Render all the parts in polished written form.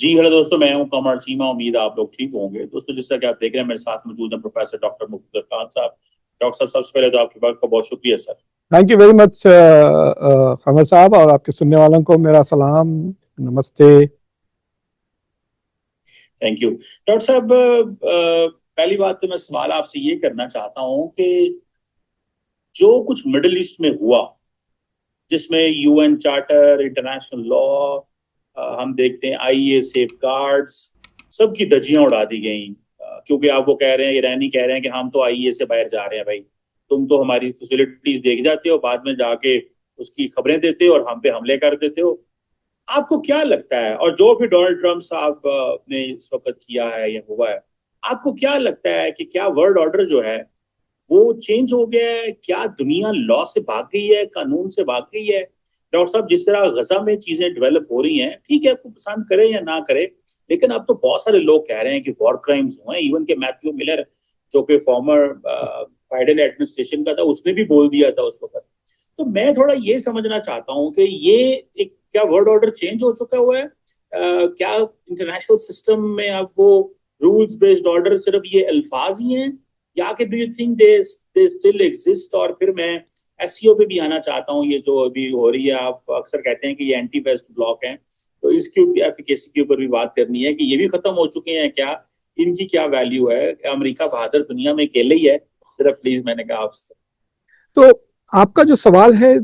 जी hello दोस्तों, मैं हूं कमर चीमा। उम्मीद है आप लोग ठीक होंगे। दोस्तों, जिस तरह कि आप देख रहे हैं, मेरे साथ मौजूद है प्रोफेसर डॉक्टर मुख्तर खान साहब। डॉक्टर साहब, सबसे पहले तो आपके बात का बहुत शुक्रिया sir. Thank you very much Qamar साहब, और आपके सुनने वालों को मेरा सलाम, नमस्ते। थैंक यू डॉक्टर साहब। पहली बात तो मैं सवाल आपसे ये करना चाहता हूँ कि जो कुछ मिडिल ईस्ट में हुआ, जिसमें यूएन चार्टर, इंटरनेशनल लॉ, हम देखते हैं आईए सेफ गार्ड्स, सबकी धज्जियां उड़ा दी गई। क्योंकि आप वो कह रहे हैं, ईरानी कह रहे हैं कि हम तो आईए से बाहर जा रहे हैं। भाई, तुम तो हमारी फैसिलिटीज देख जाते हो, बाद में जाके उसकी खबरें देते हो और हम पे हमले कर देते हो। आपको क्या लगता है, और जो भी डोनाल्ड ट्रंप साहब ने इस वक्त किया है या हुआ है, आपको क्या लगता है कि क्या वर्ल्ड ऑर्डर जो है वो चेंज हो गया है? क्या दुनिया लॉ से भाग गई है, कानून से भाग गई है? डॉक्टर साहब, जिस तरह गजा में चीजें डेवलप हो रही हैं, ठीक है, आपको पसंद करे या ना करे, लेकिन अब तो बहुत सारे लोग कह रहे हैं कि वॉर क्राइम्स हुए हैं। इवन के मैथ्यू मिलर, जो कि फॉर्मर बाइडेन एडमिनिस्ट्रेशन का था, उसने भी बोल दिया था उस वक्त। तो मैं थोड़ा ये समझना चाहता हूँ कि ये एक, क्या वर्ल्ड ऑर्डर चेंज हो चुका हुआ है? क्या इंटरनेशनल सिस्टम में अब वो रूल्स बेस्ड ऑर्डर सिर्फ ये अल्फाज ही हैं, या कि do you think they still exist? और फिर मैं एसईओ पे भी आना चाहता हूँ। ये जो अभी हो रही है, आप अक्सर कहते हैं कि ये एंटी वेस्ट ब्लॉक हैं, तो इसकी एफिकेसी के ऊपर भी बात करनी है कि ये भी खत्म हो चुके हैं क्या? इनकी क्या वैल्यू है? अमेरिका बहादुर दुनिया में अकेले ही है? जरा प्लीज, मैंने कहा आपसे। तो आपका जो सवाल है,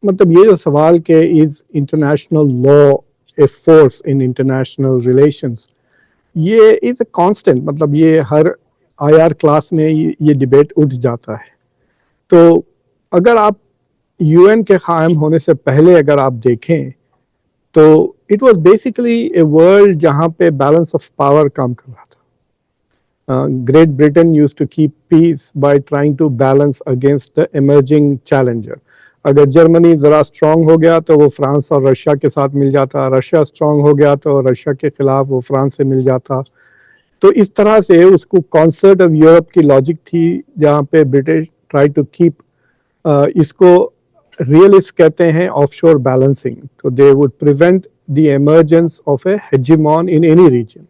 मतलब ये जो सवाल के is international law a force in international relations, ये इज अ कांस्टेंट। मतलब ये हर आईआर क्लास में ये डिबेट उठ जाता है। तो अगर आप यूएन के कायम होने से पहले अगर आप देखें, तो it was basically a world जहां पे बैलेंस ऑफ पावर काम कर रहा था। Great Britain used to keep peace by trying to balance against the emerging challenger. अगर जर्मनी ज़रा स्ट्रांग हो गया तो वो फ्रांस और रशिया के साथ मिल जाता, रशिया स्ट्रांग हो गया तो रशिया के खिलाफ वो फ्रांस से मिल जाता। तो इस तरह से उसको कॉन्सर्ट ऑफ यूरोप की लॉजिक थी, जहाँ पे ब्रिटिश ट्राई टू कीप, इसको रियलिस्ट कहते हैं ऑफशोर बैलेंसिंग। तो they would prevent the emergence of a hegemon in any region.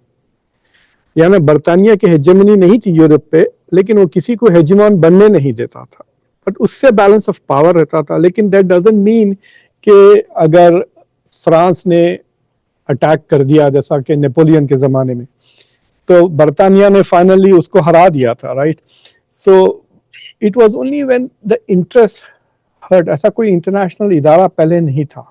यानी बर्तानिया की हेजेमनी नहीं थी यूरोप पे, लेकिन वो किसी को हेजिमॉन बनने नहीं देता था, बट उससे बैलेंस ऑफ पावर रहता था। लेकिन दैट डजंट मीन कि अगर फ्रांस ने अटैक कर दिया जैसा कि नेपोलियन के ज़माने में, तो बर्तानिया ने फाइनली उसको हरा दिया था, right? So it was only when the interest hurt. ऐसा कोई इंटरनेशनल इदारा पहले नहीं था।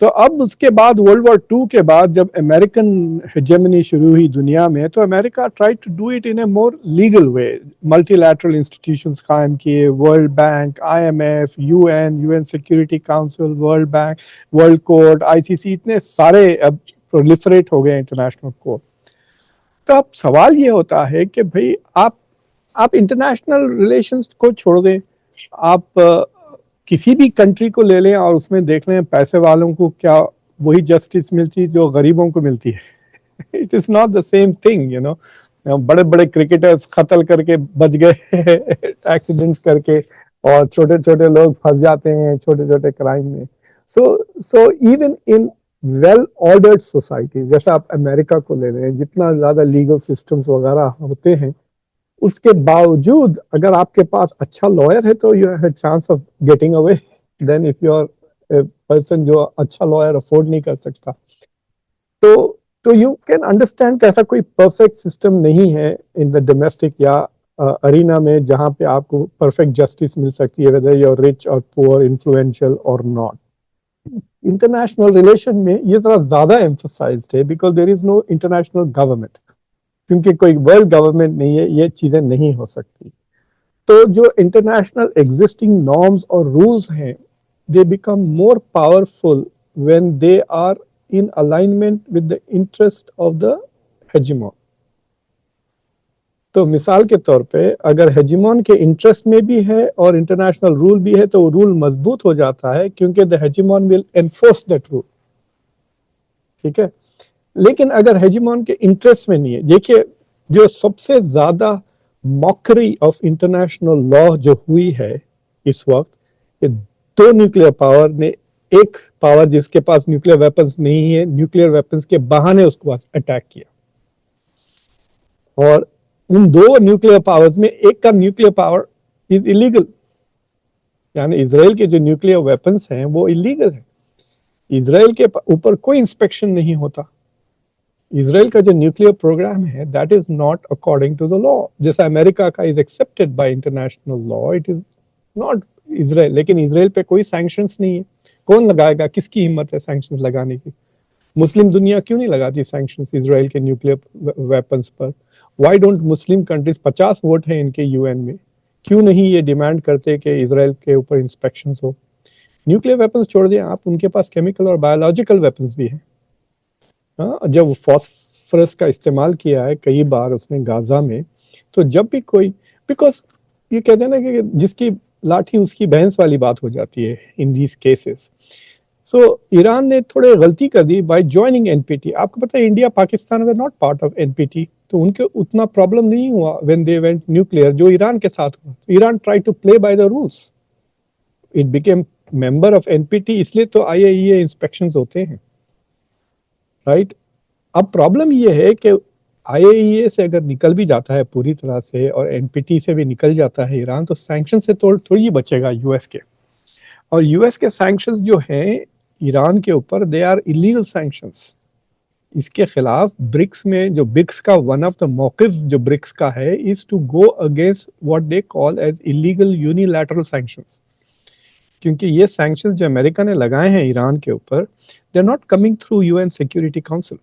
तो अब उसके बाद वर्ल्ड वॉर टू के बाद जब अमेरिकन हेजेमनी शुरू हुई दुनिया में, तो America try to do it in a more legal way. Multilateral institutions कायम किए, world bank, IMF, UN, UN security council, world bank, world court, ICC, इतने सारे अब प्रोलिफरेट हो गए इंटरनेशनल कोर्ट। तो अब सवाल ये होता है कि भाई आप इंटरनेशनल रिलेशंस को छोड़ दें, आप किसी भी कंट्री को ले लें और उसमें देख लें पैसे वालों को क्या वही जस्टिस मिलती जो गरीबों को मिलती है। It is not the same thing, you know. बड़े बड़े क्रिकेटर्स कत्ल करके बच गए एक्सीडेंट्स करके, और छोटे छोटे लोग फंस जाते हैं छोटे छोटे क्राइम में। So even in well ordered society, जैसे आप अमेरिका को ले रहे हैं, जितना ज्यादा लीगल सिस्टम्स वगैरह होते हैं, उसके बावजूद अगर आपके पास अच्छा लॉयर है तो you have a chance of getting away then if you are person जो अच्छा लॉयर अफोर्ड नहीं कर सकता। तो यू कैन अंडरस्टैंड कि ऐसा कोई परफेक्ट सिस्टम नहीं है इन द डोमेस्टिक या अरीना में जहां पे आपको परफेक्ट जस्टिस मिल सकती है, वेदर यू आर रिच और पुअर, इन्फ्लुएंशियल और नॉट। इंटरनेशनल रिलेशन में ये जरा ज्यादा एम्फसाइज्ड है because there is no international government. क्योंकि कोई वर्ल्ड गवर्नमेंट नहीं है, ये चीजें नहीं हो सकती। तो जो इंटरनेशनल एग्जिस्टिंग नॉर्म्स और रूल्स हैं, they become more powerful when they are in alignment with the interest of the hegemon. तो मिसाल के तौर पे अगर हेजिमोन के इंटरेस्ट में भी है और इंटरनेशनल रूल भी है, तो वो रूल मजबूत हो जाता है क्योंकि the hegemon will enforce that rule. ठीक है। लेकिन अगर हेजिमोन के इंटरेस्ट में नहीं है, देखिए जो सबसे ज्यादा मॉकरी ऑफ इंटरनेशनल लॉ जो हुई है इस वक्त, ये दो न्यूक्लियर पावर ने एक पावर जिसके पास न्यूक्लियर वेपन्स नहीं है, न्यूक्लियर वेपन्स के बहाने उसको अटैक किया। और उन दो न्यूक्लियर पावर्स में एक का न्यूक्लियर पावर इज इलीगल, यानी इसराइल के जो न्यूक्लियर वेपन्स हैं वो इलीगल है। इसराइल के ऊपर कोई इंस्पेक्शन नहीं होता। इसराइल का जो न्यूक्लियर प्रोग्राम है that is not according to the law. जैसा अमेरिका का is accepted by international law, it is not Israel. लेकिन इसराइल पे कोई सैंक्शंस नहीं है। कौन लगाएगा? किसकी हिम्मत है सैंक्शंस लगाने की? मुस्लिम दुनिया क्यों नहीं लगाती सैंक्शंस इसराइल के न्यूक्लियर वेपन्स पर? Why don't Muslim countries, 50 vote है इनके यूएन में, क्यों नहीं ये डिमांड करते कि इसराइल के ऊपर इंस्पेक्शंस हो? न्यूक्लियर वेपन्स छोड़ दिए आप, उनके पास केमिकल और बायोलॉजिकल वेपन्स भी हैं। हाँ, जब फॉस्फरस का इस्तेमाल किया है कई बार उसने गाजा में, तो जब भी कोई, बिकॉज ये कहते हैं ना कि जिसकी लाठी उसकी भैंस वाली बात हो जाती है in these cases. So Iran ने थोड़े गलती कर दी बाय ज्वाइनिंग एनपीटी। आपको पता है India Pakistan were not part of NPT, तो उनके उतना प्रॉब्लम नहीं हुआ व्हेन दे वेंट न्यूक्लियर, जो ईरान के साथ हुआ। Iran try to play by the rules, it became member of NPT, इसलिए तो आईएईए इंस्पेक्शंस होते हैं, राइट? अब प्रॉब्लम ये है कि आईएईए से अगर निकल भी जाता है पूरी तरह से और एनपीटी से भी निकल जाता है ईरान, तो सैंक्शन से तो थोड़ी बचेगा यूएस के। और यूएस के सैंक्शंस जो हैं ईरान के ऊपर, दे आर इलीगल सैंक्शंस। इसके खिलाफ ब्रिक्स में, जो ब्रिक्स का वन ऑफ द मौकिफ जो ब्रिक्स का है, is to go against what they call as illegal unilateral sanctions. क्योंकि ये सैंक्शंस जो अमेरिका ने लगाए हैं ईरान के ऊपर, they are not coming through UN security council,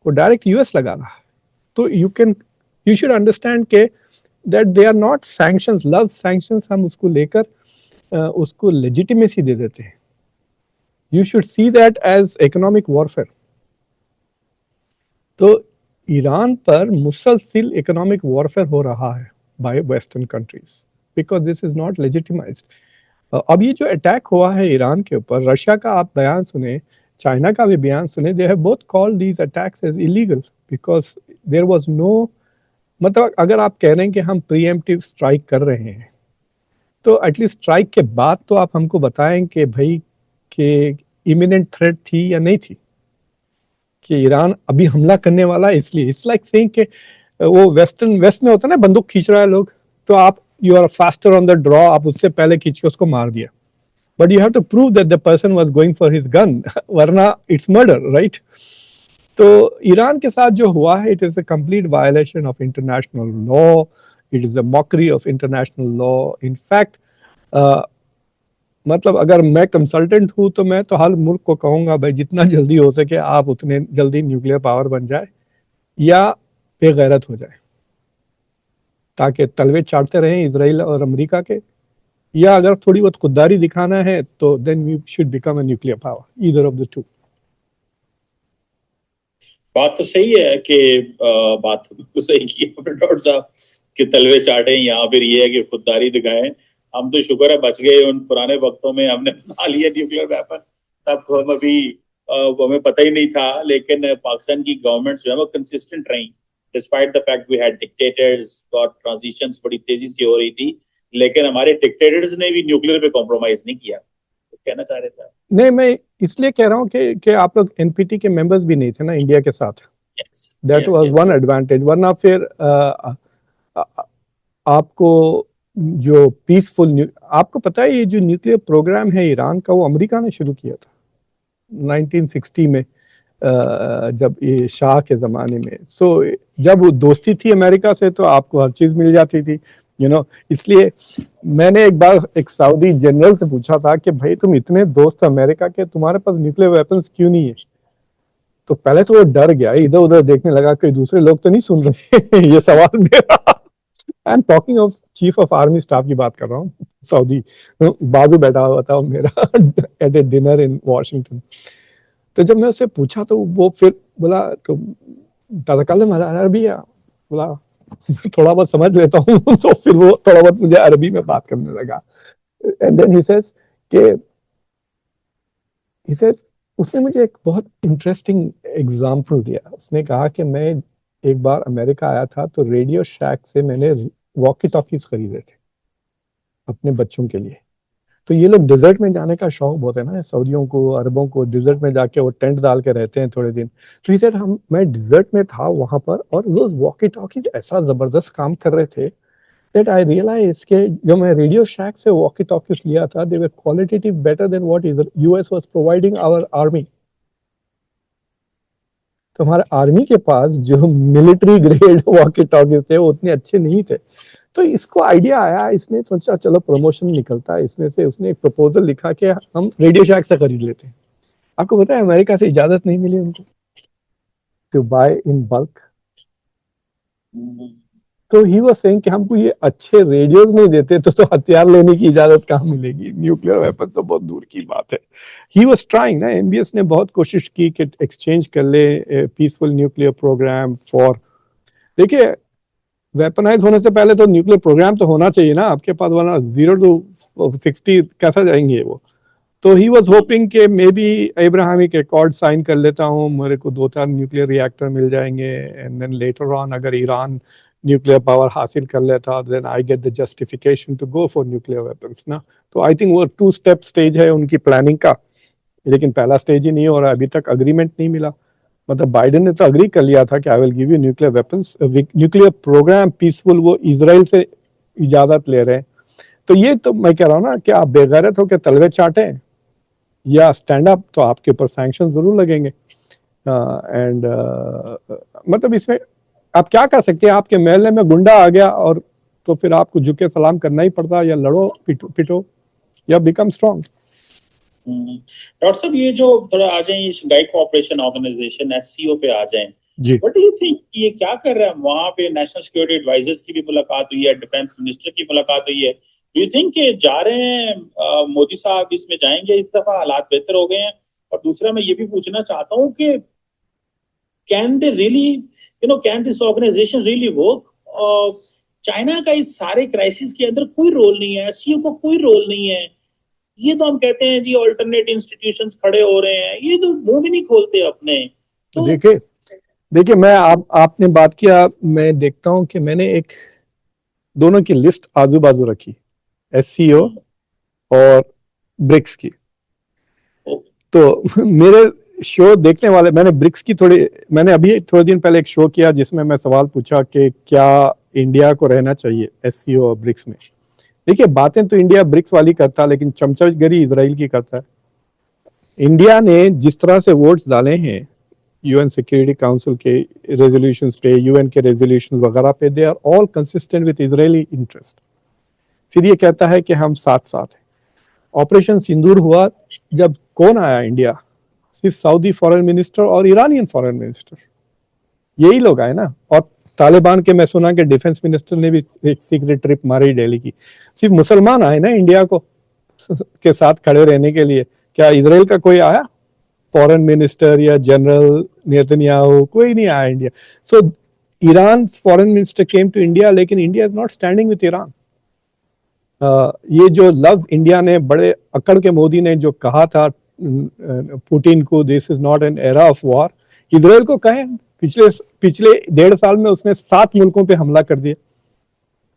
वो डायरेक्ट यूएस लगा रहा है। तो यू शुड अंडरस्टैंड के that they are not sanctions, love sanctions. हम उसको लेकर उसको लेजिटिमेसी दे देते हैं। You should see that as economic warfare. तो ईरान पर मुसलसल इकोनॉमिक वॉरफेयर हो रहा है by western countries, because this is not legitimized. अब ये जो अटैक हुआ है ईरान के ऊपर, रशिया का आप बयान सुने, चाइना का भी बयान सुने, they have both called these attacks as illegal because there was no, मतलब अगर आप कह रहे हैं कि हम प्रीएम्प्टिव स्ट्राइक कर रहे हैं, तो एटलीस्ट स्ट्राइक के बाद तो आप हमको बताएं कि भाई कि इमिनेंट थ्रेट थी या नहीं थी, कि ईरान अभी हमला करने वाला है। इसलिए इट्स लाइक सेइंग कि वो वेस्ट में होता है ना, बंदूक खींच रहा है लोग, तो आप you are faster on the draw, आप उससे पहले खींच के उसको मार दिया, but you have to prove that the person was going for his gun, वरना इट्स मर्डर, राइट? तो ईरान के साथ जो हुआ है, it is a complete violation of international law, it is a mockery of international law. In fact मतलब अगर मैं कंसल्टेंट हूं तो मैं तो हर मुल्क को कहूंगा भाई जितना जल्दी हो सके आप उतने जल्दी न्यूक्लियर पावर बन जाए या बेगैरत हो जाए, ताकि तलवे चाटते रहें इसराइल और अमेरिका के, या अगर थोड़ी बहुत खुददारी दिखाना है तो then we should become a nuclear power, either of the two. बात तो सही है कि बात तो बिल्कुल सही की आपने डॉक्टर साहब, कि तलवे चाटें या फिर ये है कि खुददारी दिखाएं। हम तो शुक्र है बच गए, उन पुराने वक्तों में हमने बना लिया न्यूक्लियर वेपन, तब तो हम अभी हमें पता ही नहीं था। लेकिन पाकिस्तान की गवर्नमेंट जो है वो कंसिस्टेंट रही, despite the fact we had dictators और ट्रांजिशंस बड़ी तेजी से हो रही थी, लेकिन हमारे डिक्टेटर्स ने भी न्यूक्लियर पे कॉम्प्रोमाइज नहीं किया। तो कहना चाह रहे थे? नहीं, मैं इसलिए कह रहा हूँ कि आप लोग एनपीटी के मेंबर्स भी नहीं थे ना इंडिया के साथ, yes that yes was yes. One advantage. वरना फिर आपको जो पीसफुल, आपको पता है ये जो न्यूक्लियर प्रोग्राम है ईरान का, वो अमेरिका ने शुरू किया था 1960 में, जब ये शाह के ज़माने में। सो जब वो दोस्ती थी अमेरिका से तो आपको हर चीज़ मिल जाती थी, इसलिए मैंने एक बार एक सऊदी जनरल से पूछा था कि भाई तुम इतने दोस्त अमेरिका के, तुम्हारे पास न्यूक्लियर वेपन्स क्यों नहीं है? तो पहले तो वो डर गया, इधर उधर देखने लगा कि दूसरे लोग तो नहीं सुन रहे ये सवाल मेरा। I am talking of chief of army staff की बात कर रहा हूँ, सऊदी, बाजू बैठा हुआ था मेरा at a dinner in Washington. तो जब मैं उससे पूछा तो वो फिर बोला, तो तत्काल अरबी है, बोला थोड़ा बहुत समझ लेता हूँ तो फिर वो थोड़ा बहुत मुझे अरबी में बात करने लगा। एंड देन ही सेज उसने मुझे एक बहुत इंटरेस्टिंग एग्जांपल दिया। उसने कहा कि मैं एक बार अमेरिका आया था तो रेडियो शैक से मैंने वॉकी टॉकीज खरीदे थे अपने बच्चों के लिए। तो ये लोग डिजर्ट में जाने का शौक बहुत है ना, सऊदियों को, अरबों को, डिजर्ट में जाके वो टेंट डाल के रहते हैं थोड़े दिन। तो ही सेड मैं डिजर्ट में था वहां पर, और वो वॉकी टॉकीज ऐसा जबरदस्त काम कर रहे थे that I realized कि जो मैं रेडियो शैक से वॉकी टॉकीज लिया था, they were qualitative better than what is US was providing our army। तो हमारे आर्मी के पास जो मिलिट्री ग्रेड वॉकी टॉकीज थे वो उतने अच्छे नहीं थे। तो इसको आइडिया आया, इसने सोचा चलो प्रमोशन निकलता है इसमें से, उसने एक प्रपोजल लिखा कि हम रेडियो शैक से खरीद लेते हैं। आपको पता है अमेरिका से इजाजत नहीं मिली उनको टू बाय इन बल्क। तो ही वाज सेइंग कि हमको ये अच्छे रेडियोज नहीं देते तो हथियार लेने की इजाजत कहाँ मिलेगी, न्यूक्लियर वेपन से बहुत दूर की बात है। ही वाज ट्राइंग ना, एमबीएस ने बहुत कोशिश की कि एक्सचेंज कर ले पीसफुल न्यूक्लियर प्रोग्राम फॉर, देखिए वेपनाइज होने से पहले तो न्यूक्लियर प्रोग्राम तो होना चाहिए ना आपके पास, वरना 0 to 60 कैसा जाएंगे वो। तो ही वाज होपिंग कि maybe Abrahamic accord sign कर लेता हूँ, मेरे को 2-4 न्यूक्लियर रिएक्टर मिल जाएंगे, एंड देन लेटर ऑन अगर ईरान न्यूक्लियर पावर हासिल कर लेता then I get the justification to go for nuclear weapons ना। तो आई थिंक वो 2 स्टेप स्टेज है उनकी प्लानिंग का, लेकिन पहला स्टेज ही नहीं हो रहा, अभी तक अग्रीमेंट नहीं मिला। मतलब बाइडेन ने तो अग्री कर लिया था कि I will give you nuclear weapons, nuclear programme peaceful, वो इजराइल से इजाजत ले रहे हैं। तो ये तो मैं कह रहा हूँ ना कि आप बेगैरत होकर तलवे चाटे या स्टैंड अप, तो आपके ऊपर सैंक्शन जरूर लगेंगे। एंड मतलब इसमें आप क्या कर सकते हैं, आपके महल्ले में गुंडा आ गया और तो फिर आपको झुके सलाम करना ही पड़ता, या लड़ो पिटो या बिकम स्ट्रॉन्ग। डॉक्टर साहब ये जो थोड़ा आ जाए शंघाई कोऑपरेशन ऑर्गेनाइजेशन एससीओ पे आ जाएं, जी व्हाट डू यू थिंक ये क्या कर रहा है वहां पे? नेशनल सिक्योरिटी एडवाइजर्स की भी मुलाकात हुई है, डिफेंस मिनिस्टर की मुलाकात हुई है, डू यू थिंक कि जा रहे हैं मोदी साहब इसमें जाएंगे इस दफा, हालात बेहतर हो गए हैं? और दूसरा मैं ये भी पूछना चाहता हूँ कि can they really can this organisation really work? China का इस सारे क्राइसिस के अंदर कोई रोल नहीं है, एससीओ का कोई रोल नहीं है। ये तो हम कहते हैं जी ऑल्टरनेट इंस्टीट्यूशंस खड़े हो रहे हैं, ये तो मुंह भी नहीं खोलते अपने। तो देखिए मैं आपने बात किया, मैं देखता हूं कि मैंने एक दोनों की लिस्ट आजू बाजू रखी, एससीओ और ब्रिक्स की। तो मेरे शो देखने वाले, मैंने अभी थोड़े दिन पहले एक शो किया जिसमें मैं सवाल पूछा कि क्या इंडिया को रहना चाहिए एससीओ और ब्रिक्स में। देखिए बातें तो इंडिया ब्रिक्स वाली करता, लेकिन चमचागिरी इजराइल की करता है। इंडिया ने जिस तरह से वोट्स डाले हैं यूएन सिक्योरिटी काउंसिल के रेजोल्यूशंस पे, यूएन के रेजोल्यूशंस वगैरह पे, they are all consistent with Israeli interest. फिर ये कहता है कि हम साथ साथ हैं। ऑपरेशन सिंदूर हुआ जब कौन आया इंडिया? सिर्फ सऊदी फॉरेन मिनिस्टर और ईरानियन फॉरेन मिनिस्टर, यही लोग आए ना। और तालिबान के मैं सुना कि डिफेंस मिनिस्टर ने भी एक सीक्रेट ट्रिप मारी दिल्ली की। सिर्फ मुसलमान आए ना इंडिया को के साथ खड़े रहने के लिए, क्या इजराइल का कोई आया? फॉरेन मिनिस्टर या जनरल नेतन्याहू कोई नहीं आया India. So Iran foreign minister came to India, लेकिन India is not standing with Iran. ये जो लफ्ज इंडिया ने बड़े अकड़ के, मोदी ने जो कहा था पुतिन को, this is not an era of war, Israel को कहे। पिछले 1.5 साल में उसने 7 मुल्कों पे हमला कर दिया।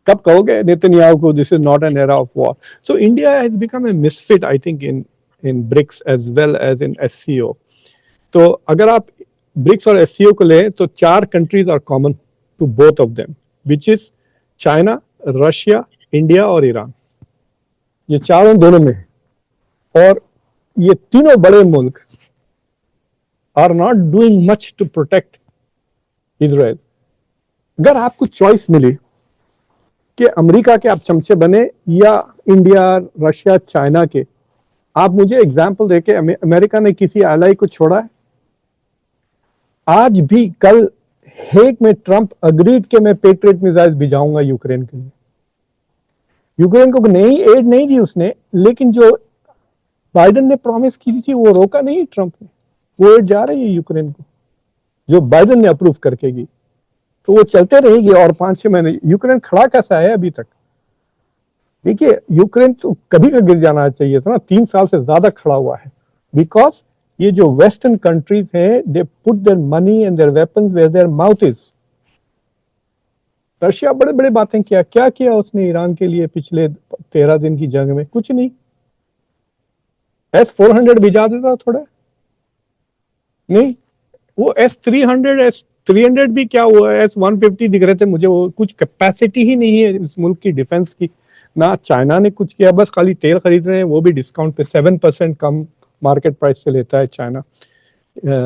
कब कहोगे नेतन्याहू को this is not an era of war? So India has become a misfit I think in BRICS as well as in SCO. तो अगर आप ब्रिक्स और एससीओ को लें तो 4 countries are common to both of them, which is China, Russia, India और Iran. ये चारों दोनों में, और ये तीनों बड़े मुल्क are not doing much to protect Israel. अगर आपको चॉइस मिली कि अमेरिका के आप चमचे बने या इंडिया, रशिया, चाइना के, आप मुझे एग्जाम्पल देके अमेरिका ने किसी एलाई को छोड़ा है? आज भी कल हेग में ट्रंप अग्रीड के मैं पेट्रियट मिसाइल भिजाऊंगा यूक्रेन के लिए। यूक्रेन को नहीं एड नहीं दी उसने, लेकिन जो बाइडेन ने प्रॉमिस की थी वो रोका नहीं ट्रंप ने। वो एड जा रही है यूक्रेन को, जो बाइडेन ने अप्रूव करके की, तो वो चलते रहेगी और 5-6 महीने। यूक्रेन खड़ा कैसा है अभी तक? देखिए यूक्रेन तो कभी का गिर जाना चाहिए था ना, 3 साल से ज्यादा खड़ा हुआ है। बिकॉज ये जो वेस्टर्न कंट्रीज हैं, they put their money and their weapons where their mouth is. Russia बड़े बड़े बातें किया, क्या किया उसने ईरान के लिए पिछले 13 दिन की जंग में? कुछ नहीं। S-400 भिजा देता थोड़ा, नहीं वो S-300 भी क्या हुआ, S-150 दिख रहे थे मुझे, वो कुछ कैपेसिटी ही नहीं है इस मुल्क की डिफेंस की। ना चाइना ने कुछ किया, बस खाली तेल खरीद रहे हैं, वो भी डिस्काउंट पे 7% कम मार्केट प्राइस से लेता है चाइना।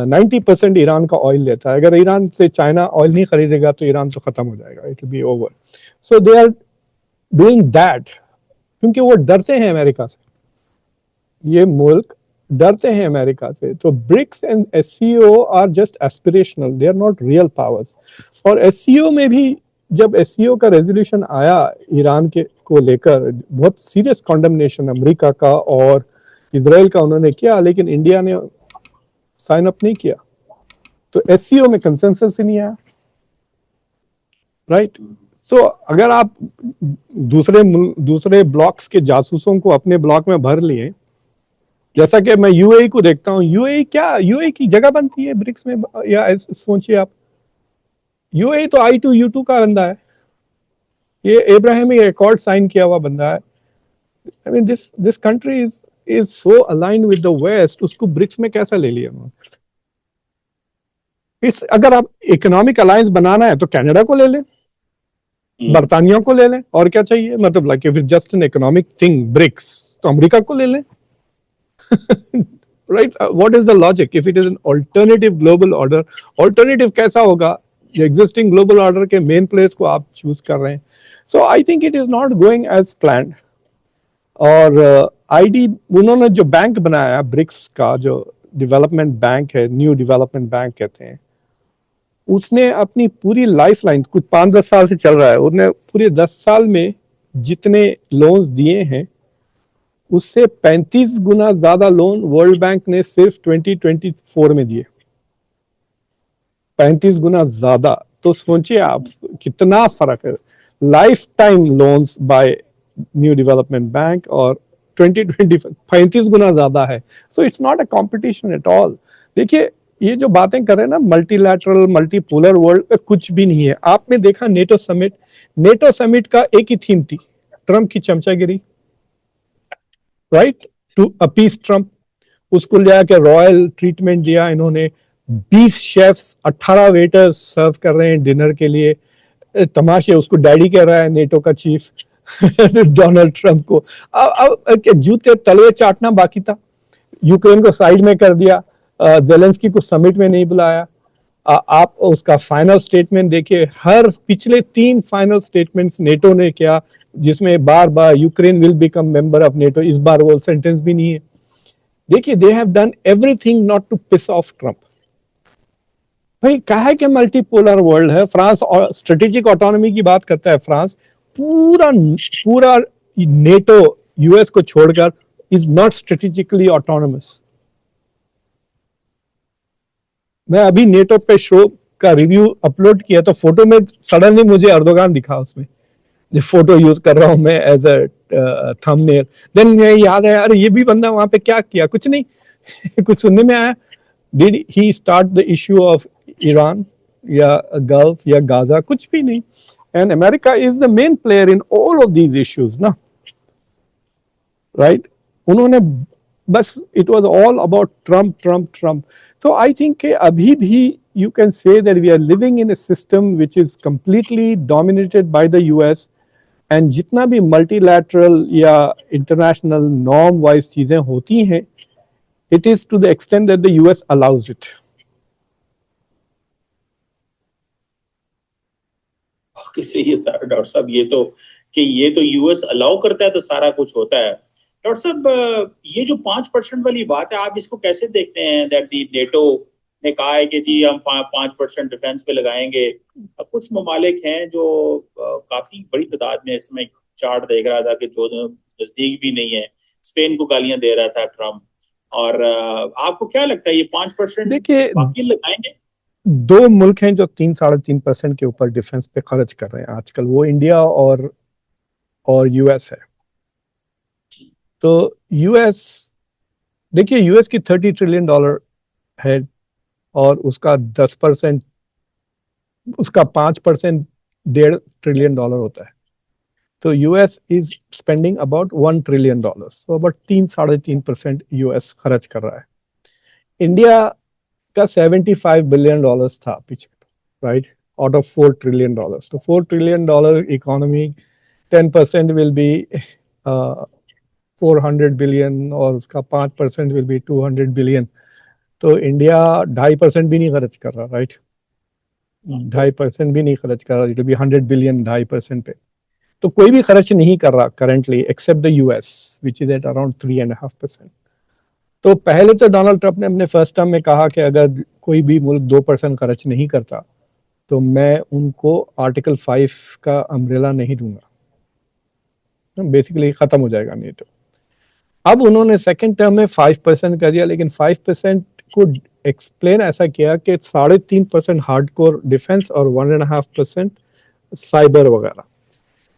90% ईरान का ऑयल लेता है। अगर ईरान से चाइना ऑयल नहीं खरीदेगा तो ईरान तो खत्म हो जाएगा, it will be over. So they are doing that क्योंकि वो डरते हैं अमेरिका से, ये मुल्क डरते हैं अमेरिका से। तो BRICS and SCO are just aspirational, they are not real powers. और एससीओ में भी जब एससीओ का रेजोल्यूशन आया ईरान के को लेकर, बहुत सीरियस कॉन्डेमनेशन अमेरिका का और इसराइल का उन्होंने किया, लेकिन इंडिया ने साइन अप नहीं किया, तो एससीओ में कंसेंसस ही नहीं आया, राइट। सो अगर आप दूसरे ब्लॉक्स के जासूसों को अपने ब्लॉक में भर लिए, जैसा कि मैं यूएई को देखता हूँ, यूएई की जगह बनती है ब्रिक्स में, या सोचिए आप, यूएई तो I2U2 का बंदा है, ये इब्राहिमी अकॉर्ड साइन किया हुआ बंदा है। I mean this country is so aligned with the west, उसको ब्रिक्स में कैसा ले लिया उन्होंने। अगर आप इकोनॉमिक अलायंस बनाना है तो कनाडा को ले लें, बर्तानिया को ले लें, और क्या चाहिए, मतलब like if it just an economic thing BRICS, तो अमेरिका को ले लें। Right, what is the logic if it is an alternative global order. Alternative कैसा होगा, जो एग्जिस्टिंग ग्लोबल ऑर्डर के मेन प्लेस को आप चूज कर रहे हैं। So I think it is not going as planned. और आईडी उन्होंने जो बैंक बनाया ब्रिक्स का, जो डेवलपमेंट बैंक है, न्यू डेवलपमेंट बैंक कहते हैं, उसने अपनी पूरी लाइफ लाइन, कुछ 5-10 साल से चल रहा है, उसने पूरे 10 साल में जितने लोन्स दिए हैं उससे 35 गुना ज्यादा लोन वर्ल्ड बैंक ने सिर्फ 2024 में दिए, 35 गुना ज्यादा। तो सोचिए आप कितना फर्क है, lifetime loans by new development bank और 2020 35 गुना ज्यादा है। So it's not a competition at all. देखिए ये जो बातें कर रहे हैं ना, मल्टीलैटरल मल्टीपोलर वर्ल्ड, कुछ भी नहीं है। आपने देखा नेटो समिट का एक ही थीम थी, ट्रम्प की चमचागिरी, राइट, टू अपीस ट्रम्प। उसको ले आके रॉयल ट्रीटमेंट दिया इन्होंने, 20 शेफ्स 18 वेटर्स सर्व कर रहे हैं डिनर के लिए, तमाशे। उसको डैडी कह रहा है नेटो का चीफ डोनाल्ड ट्रम्प को। अब जूते तलवे चाटना बाकी था, यूक्रेन को साइड में कर दिया, जेलेंस्की को समिट में नहीं बुलाया। आप उसका फाइनल स्टेटमेंट देखिए, हर पिछले 3 फाइनल स्टेटमेंट्स नेटो ने किया जिसमें बार बार Ukraine will become member of NATO, इस बार वो सेंटेंस भी नहीं है। देखिए they have done everything not to piss off Trump. भाई कहा कि मल्टीपोलर वर्ल्ड है, फ्रांस और स्ट्रेटेजिक ऑटोनॉमी की बात करता है, फ्रांस पूरा पूरा नेटो यूएस को छोड़कर इज नॉट स्ट्रेटेजिकली ऑटोनोमस। मैं अभी नेटो पे शो का रिव्यू अपलोड किया तो फोटो में सडनली मुझे अर्दोगान दिखा, उसमें जो फोटो यूज कर रहा हूं मैं एज अ थंबनेल। देन मुझे याद है, अरे ये भी बंदा वहां पे क्या किया, कुछ नहीं कुछ सुनने में आया, did he start the issue of Iran या गल्फ या गाजा, कुछ भी नहीं। And America is the main player in all of these issues ना, राइट। उन्होंने बस it was all about Trump Trump Trump. तो आई थिंक अभी भी you can say that we are living in a system which is completely dominated by the US, and जितना भी multilateral या international norm wise चीजें होती हैं, it is to the extent that the US allows it. किसी ये doctor साहब, ये तो यूएस अलाउ करता है तो सारा कुछ होता है। डॉक्टर साहब ये जो 5% वाली बात है, आप इसको कैसे देखते हैं? दैट दी नेटो ने कहा है कि जी हम 5% डिफेंस पे लगाएंगे। अब कुछ ममालिक हैं जो काफी बड़ी तादाद में, इसमें चार्ट देख रहा था कि जो नजदीक भी नहीं है, स्पेन को गालियां दे रहा था ट्रम्प। और आपको क्या लगता है ये 5% देखिए बाकी लगाएंगे? 2 मुल्क हैं जो 3-3.5% के ऊपर डिफेंस पे खर्च कर रहे हैं आजकल, वो इंडिया और यूएस है। तो यूएस, देखिए यूएस की $30 ट्रिलियन है और उसका 10%, उसका 5% $1.5 ट्रिलियन होता है। तो US is spending about $1 trillion, so about 3-3.5% US खर्च कर रहा है। इंडिया का $75 बिलियन था पीछे, राइट, आउट ऑफ $4 ट्रिलियन। तो $4 trillion economy, 10% will be 400 billion और उसका 5% विल बी 200 बिलियन। तो इंडिया 2.5% भी नहीं खर्च कर रहा, राइट, 2.5% भी नहीं खर्च कर रहा, इट बी 100 बिलियन 2.5% पे। तो कोई भी खर्च नहीं कर रहा currently except the US which is at around 3.5%। तो पहले तो डोनाल्ड ट्रंप ने अपने फर्स्ट टर्म में कहा कि अगर कोई भी मुल्क 2% खर्च नहीं करता तो मैं उनको आर्टिकल 5 का अम्ब्रेला नहीं दूंगा, बेसिकली खत्म हो जाएगा नेटो। अब उन्होंने सेकेंड टर्म में 5% कर दिया, लेकिन 5% को एक्सप्लेन ऐसा किया कि 3.5% हार्डकोर डिफेंस और 1.5% साइबर वगैरह।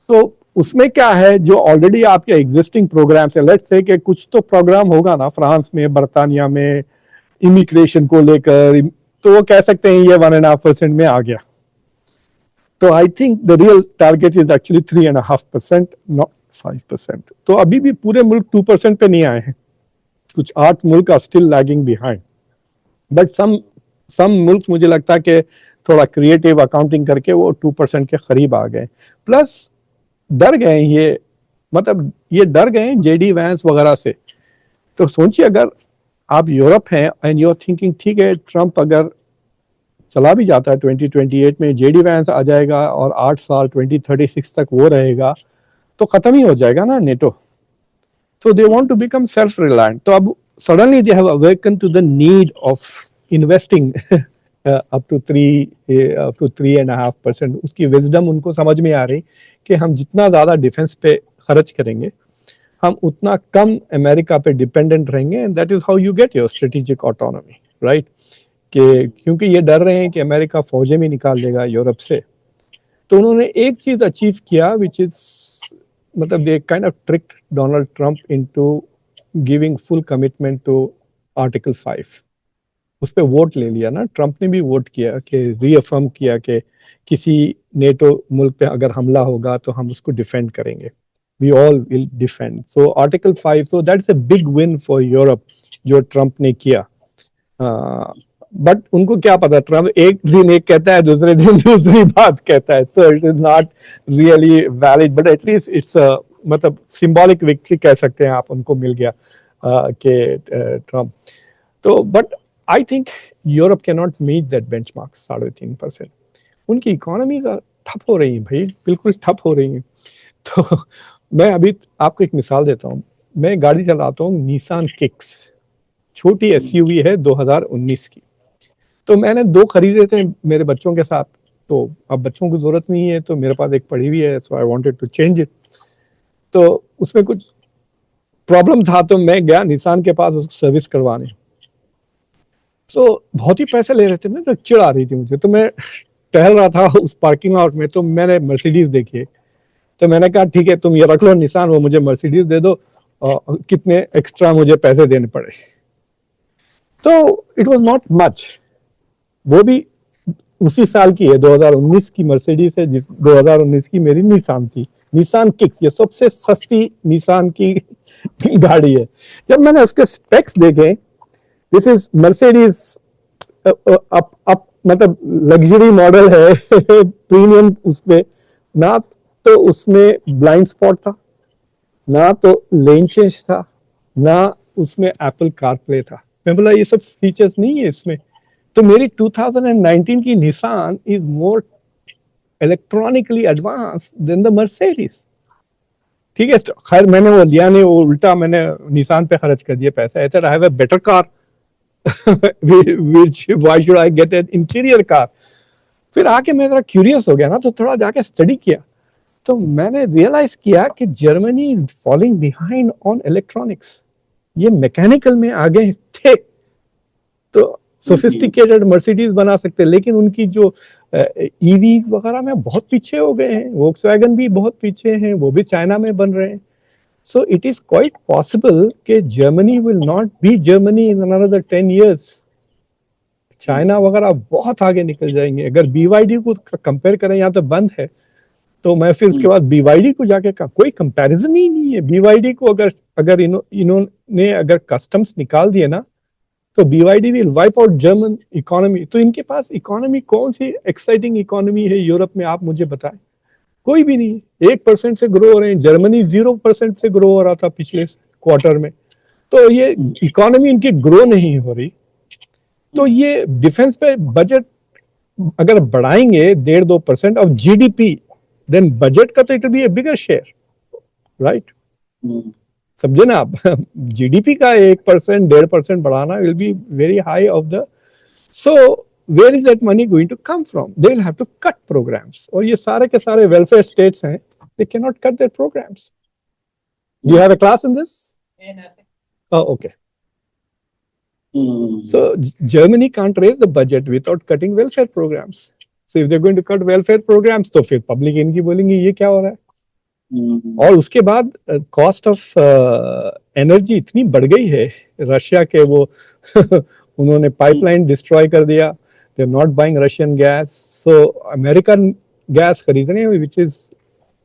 तो उसमें क्या है, जो ऑलरेडी आपके एग्जिस्टिंग प्रोग्राम्स है, लेट्स से कि कुछ तो प्रोग्राम होगा ना फ्रांस में, बर्तानिया में, इमिग्रेशन को लेकर, तो वो कह सकते हैं ये 1.5% में आ गया। तो I think the real target is actually 3.5%, not 5%। तो अभी भी पूरे मुल्क 2% पे नहीं आए हैं, कुछ 8 मुल्क are still lagging behind, but some मुल्क मुझे लगता है कि थोड़ा क्रिएटिव अकाउंटिंग करके वो 2% के करीब आ गए। प्लस डर गए ये, मतलब ये डर गए जेडी वैंस वगैरह से। तो सोचिए अगर आप यूरोप हैं एंड यू आर थिंकिंग ठीक है ट्रंप अगर चला भी जाता है 2028 में, जेडी वैंस आ जाएगा और 8 साल 2036 तक वो रहेगा, तो खत्म ही हो जाएगा ना NATO. So they want to become self-reliant. तो अब suddenly they have awakened to the need of investing up to 3.5%. उसकी wisdom उनको समझ में आ रही कि हम जितना ज़्यादा डिफेंस पे खर्च करेंगे हम उतना कम अमेरिका पे डिपेंडेंट रहेंगे, and that is how you get your strategic autonomy, right. कि क्योंकि ये डर रहे हैं कि अमेरिका फौजें भी निकाल देगा यूरोप से। तो उन्होंने एक चीज अचीव किया विच इज, मतलब they kind of tricked Donald Trump into giving full commitment to article 5। उस पर वोट ले लिया ना, ट्रंप ने भी वोट किया कि रीअफर्म किया कि किसी नेटो मुल्क पे अगर हमला होगा तो हम उसको डिफेंड करेंगे, we all will defend. So article 5, so that's a big win for Europe जो ट्रंप ने किया। बट उनको क्या पता, ट्रंप एक दिन एक कहता है दूसरे दिन दूसरी बात कहता है, so it is not really valid, but at least it's मतलब सिंबॉलिक विक्ट्री कह सकते हैं आप, उनको मिल गया कि ट्रंप। तो but I think Europe can not meet that benchmark 3.5%। उनकी इकोनॉमीज ठप हो रही हैं भाई, बिल्कुल ठप हो रही हैं। तो मैं अभी आपको एक मिसाल देता हूँ, मैं गाड़ी चलाता हूँ निसान किक्स, छोटी एसयूवी है 2019 की। तो मैंने 2 खरीदे थे मेरे बच्चों के साथ, तो अब बच्चों को जरूरत नहीं है तो मेरे पास एक पड़ी हुई है, so I wanted to change it. तो उसमें कुछ प्रॉब्लम था तो मैं गया निसान के पास उसको सर्विस करवाने, तो बहुत ही पैसे ले रहे थे, मैं तो चिढ़ आ रही थी मुझे। तो मैं टहल रहा था उस पार्किंग लॉट में, तो मैंने मर्सिडीज देखी, तो मैंने कहा ठीक है तुम ये रख लो निसान, वो मुझे मर्सिडीज दे दो और कितने एक्स्ट्रा मुझे पैसे देने पड़े। तो इट वाज नॉट मच, वो भी उसी साल की है, 2019 की मर्सिडीज है, जिस 2019 की मेरी निसान थी, निसान किक्स, ये सबसे सस्ती निसान की गाड़ी है। जब मैंने उसके स्पेक्स देखे, दिस इज मर्सिडीज अप मतलब लग्जरी मॉडल है प्रीमियम, उसमें ना तो उसमें ब्लाइंड स्पॉट था, ना तो लेन चेंज था, ना उसमें एप्पल कारप्ले था। मैं बोला ये सब फीचर्स नहीं है इसमें। तो मेरी 2019 की Nissan is more electronically advance than the Mercedes. ठीक है, खैर मैंने वो लिया नहीं, वो उल्टा मैंने निसान पे खर्च कर दिया पैसा। I thought I have a better car which why should I get an interior car? फिर आके मैं जरा क्यूरियस हो गया ना, तो थोड़ा जाके स्टडी किया, तो मैंने रियलाइज किया कि Germany is following behind on electronics, ये मैकेनिकल में आगे थे। तो सोफिस्टिकेटेड मर्सिडीज बना सकते, लेकिन उनकी जो ईवीज वगैरह में बहुत पीछे हो गए हैं, वोक्सवैगन भी बहुत पीछे हैं, वो भी चाइना में बन रहे हैं। So it is quite possible कि Germany will not be Germany in another 10 years. China वगैरह बहुत आगे निकल जाएंगे। अगर BYD को कंपेयर करें, यहाँ तो बंद है, तो मैं फिर उसके बाद BYD को जाके कहा कोई कंपैरिजन ही नहीं है। BYD को अगर इन्होंने अगर कस्टम्स निकाल दिए ना तो BYD will wipe out German economy. तो इनके पास इकोनॉमी कौन सी एक्साइटिंग इकोनॉमी है यूरोप में, आप मुझे बताएं। कोई भी नहीं। 1% से ग्रो हो रहे हैं। जर्मनी 0% से ग्रो हो रहा था पिछले क्वार्टर में। तो ये इकोनॉमी इनकी ग्रो नहीं हो रही। तो ये डिफेंस पे बजट अगर बढ़ाएंगे 1.5-2% ऑफ GDP, देन बजट का तो it will be a bigger share, right? समझे ना आप? GDP का 1% 1.5% बढ़ाना will be very high of the, so where is that money going to come from? They will have to cut programmes, और ये सारे के सारे वेलफेयर स्टेट्स हैं, they can not cut their programmes. Do you have a class in this? Oh, okay. So Germany can't raise the budget without cutting welfare programs. So if they're going to cut welfare programs, तो फिर public इनकी बोलेंगे ये क्या हो रहा है। और उसके बाद कॉस्ट ऑफ एनर्जी इतनी बढ़ गई है। रशिया के वो उन्होंने पाइपलाइन डिस्ट्रॉय कर दिया। They are not buying Russian gas, so American gas खरीद रहे हैं which is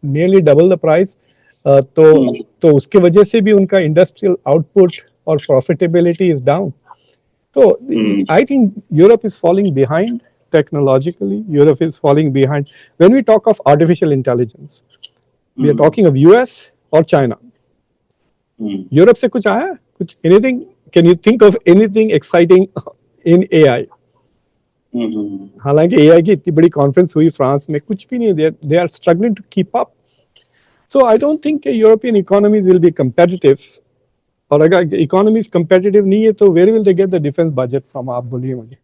nearly double the price. तो उसके वजह से भी उनका इंडस्ट्रियल आउटपुट और प्रॉफिटेबिलिटी इज डाउन। तो I think Europe is falling behind technologically. Europe is falling behind when we talk of artificial intelligence. We are talking of US और China. Europe से कुछ आया? कुछ anything? Can you think of anything exciting in AI? हालांकि AI की इतनी बड़ी conference हुई फ्रांस में, कुछ भी नहीं। They are struggling to keep up. So I don't think European economies will be competitive. और अगर इकोनॉमीज competitive नहीं है तो where will they get the defense budget from? आप बोलिए मुझे।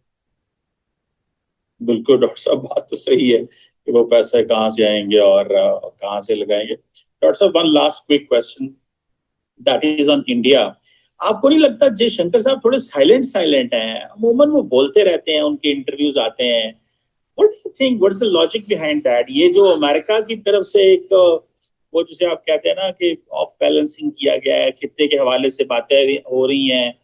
बिल्कुल डॉक्टर साहब, बात तो सही है कि वो पैसे कहाँ से आएंगे और कहाँ से लगाएंगे। डॉक्टर साहब, one last quick question that is on India. आपको नहीं लगता जयशंकर साहब थोड़े साइलेंट हैं? अमूमन वो बोलते रहते हैं, उनके इंटरव्यूज आते हैं। What do you think, what is the logic behind that? ये जो अमेरिका की तरफ से एक वो जिसे आप कहते हैं ना कि ऑफ बैलेंसिंग किया गया है, खित्ते के हवाले से बातें हो रही हैं,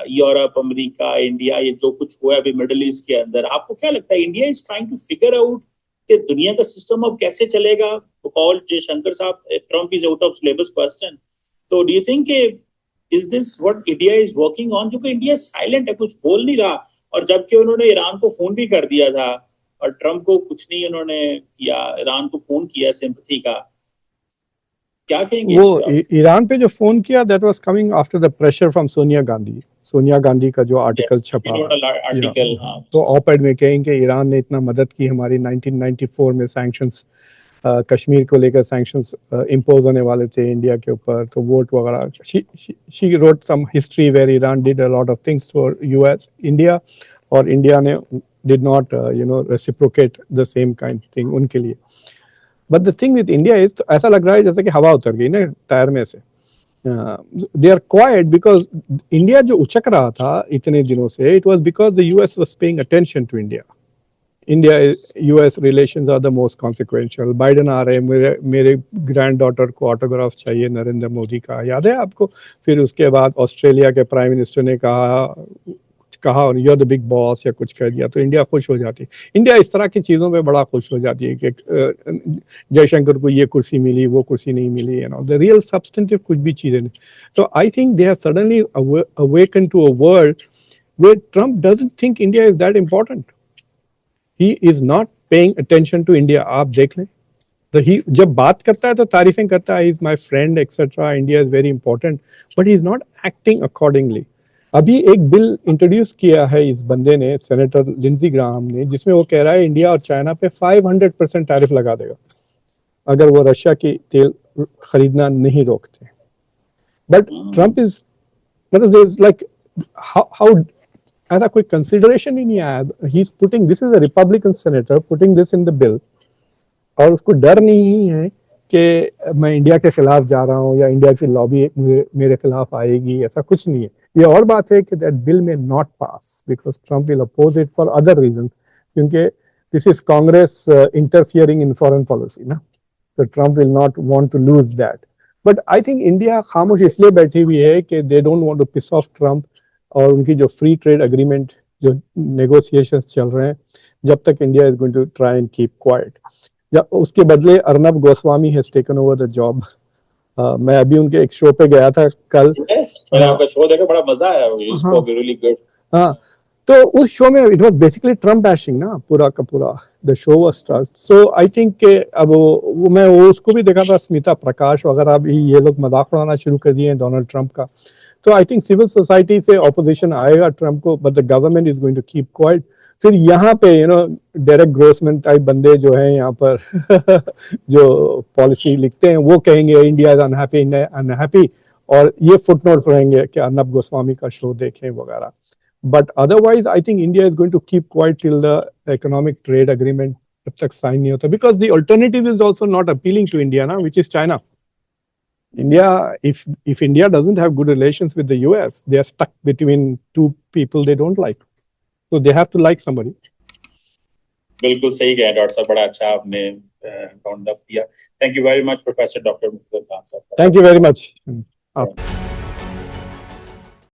यूरोप, अमेरिका, इंडिया, ये जो कुछ हुआ है अभी मिडिल ईस्ट के अंदर, आपको क्या लगता है India is trying to figure out कि दुनिया का सिस्टम अब कैसे चलेगा? कॉल जयशंकर साहब, Trump is out of syllabus question. तो do you think is this what India is working on? क्योंकि इंडिया साइलेंट है, कुछ बोल नहीं रहा, और जबकि उन्होंने ईरान को फोन भी कर दिया था और ट्रम्प को कुछ नहीं उन्होंने किया, ईरान को फोन किया सिंपैथी का। क्या कहेंगे? वो ईरान पे जो फोन किया, that was coming after the pressure from Sonia Gandhi का जो आर्टिकल छपा, आर्टिकल, तो ऑप-एड में कहेंगे ईरान ने इतना मदद की हमारी 1994 में सैंक्शंस, कश्मीर को लेकर सैंक्शंस इम्पोज होने वाले थे इंडिया के ऊपर, तो वोट वगैरह। She wrote some history where Iran did a lot of things for US India, और इंडिया ने did not reciprocate the same kind thing उनके लिए। But the thing with India is, तो ऐसा लग रहा है जैसे कि हवा उतर गई ना टायर में से। They are quiet because India जो उचक रहा था इतने दिनों से, it was because the US was paying attention to India. India US relations are the most consequential. Biden आ रहे हैं, मेरे ग्रैंड डॉटर को ऑटोग्राफ चाहिए नरेंद्र मोदी का, याद है आपको? फिर उसके बाद ऑस्ट्रेलिया के प्राइम मिनिस्टर ने कहा you are the big boss या कुछ कह दिया, तो इंडिया खुश हो जाती है। इंडिया इस तरह की चीज़ों पे बड़ा खुश हो जाती है कि जयशंकर को ये कुर्सी मिली, वो कुर्सी नहीं मिली, द रियल सब्सटेंटिव कुछ भी चीज़ें नहीं। तो I think they have suddenly awaken to a world where Trump doesn't think India is that important. He is not paying attention to India. आप देख लें, तो ही जब बात करता है तो तारीफें करता है, is my friend etcetera, India is very important, but he is not acting accordingly. अभी एक बिल इंट्रोड्यूस किया है इस बंदे ने, सेनेटर लिंडजी ग्राहम ने, जिसमें वो कह रहा है इंडिया और चाइना पे 500% टैरिफ लगा देगा अगर वो रशिया की तेल खरीदना नहीं रोकते। बट ट्रम्प इज, मतलब लाइक हाउ ऐसा कोई कंसिडरेशन ही नहीं आया। He is putting, this is a Republican senator putting this in the bill, और उसको डर नहीं है कि मैं इंडिया के खिलाफ जा रहा हूँ या इंडिया की लॉबी मेरे खिलाफ आएगी, ऐसा कुछ नहीं है। ये और बात है कि दैट बिल में not pass because Trump will oppose it for other reason, क्योंकि this is Congress interfering in foreign policy ना, तो Trump will not want to lose that. But I think India खामोश इसलिए बैठी हुई है कि they don't want to piss off Trump, और उनकी जो फ्री ट्रेड एग्रीमेंट जो नेगोशिएशंस चल रहे हैं, जब तक India is going to try and keep quiet. या उसके बदले Arnab Goswami has taken over the job. मैं अभी उनके एक शो पे गया था कल। मैंने आपका शो देखा, बड़ा मजा आया, you spoke really good। हाँ, तो उस शो में it was basically Trump bashing ना, पूरा का पूरा the show was Trump. So I think के अब मैं उसको भी देखा था, स्मिता प्रकाश वगैरह भी ये लोग मजाक उड़ाना शुरू कर दिए हैं डोनाल्ड ट्रम्प का। तो आई थिंक सिविल सोसाइटी से ऑपोजिशन आएगा ट्रम्प को, but the government is going to keep quiet. फिर यहाँ पे डेरेक ग्रोसमैन टाइप बंदे जो हैं यहाँ पर जो पॉलिसी लिखते हैं वो कहेंगे इंडिया इज अनहैप्पी, अनहैप्पी, और ये फुटनोट रहेंगे कि अर्नब गोस्वामी का शो देखें वगैरह। But otherwise, I think India is going to keep quiet till the economic trade agreement तब तक साइन नहीं होता, because the alternative is also not appealing to India, na, which is China. India, if India doesn't have good relations with the US, they are stuck between two people they don't like, so they have to like somebody. बिल्कुल सही कहा doctor साहब, बड़ा अच्छा आपने round up किया। Thank you very much professor doctor Muqtedar Khan साहब। Thank you very much.